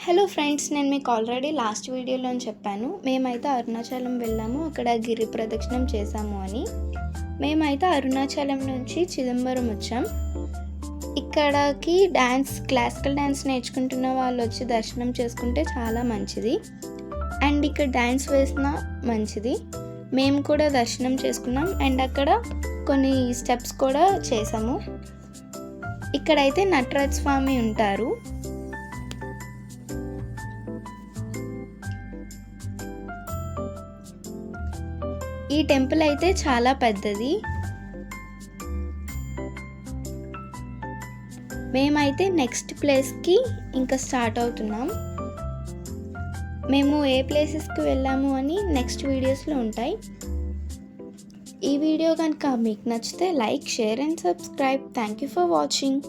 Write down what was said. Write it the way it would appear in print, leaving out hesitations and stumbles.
Hello friends, నేను మీకు already last వీడియోలో చెప్పాను. మేమైతే అరుణాచలం వెళ్ళాము, అక్కడ గిరి ప్రదక్షిణం చేసాము అని. మేమైతే అరుణాచలం నుంచి చిదంబరం వచ్చాం. ఇక్కడికి క్లాసికల్ డ్యాన్స్ నేర్చుకుంటున్న వాళ్ళు వచ్చి దర్శనం చేసుకుంటే చాలా మంచిది. అండ్ ఇక్కడ డ్యాన్స్ వేసినా మంచిది. మేము కూడా దర్శనం చేసుకున్నాం అండ్ అక్కడ కొన్ని స్టెప్స్ కూడా చేసాము. ఇక్కడైతే నటరాజ స్వామి ఉంటారు. ఈ టెంపుల్ అయితే చాలా పెద్దది. మేమైతే నెక్స్ట్ ప్లేస్కి ఇంకా స్టార్ట్ అవుతున్నాం. మేము ఏ ప్లేసెస్కి వెళ్ళాము అని నెక్స్ట్ వీడియోస్లో ఉంటాయి. ఈ వీడియో కనుక మీకు నచ్చితే like, share and subscribe. Thank you for watching.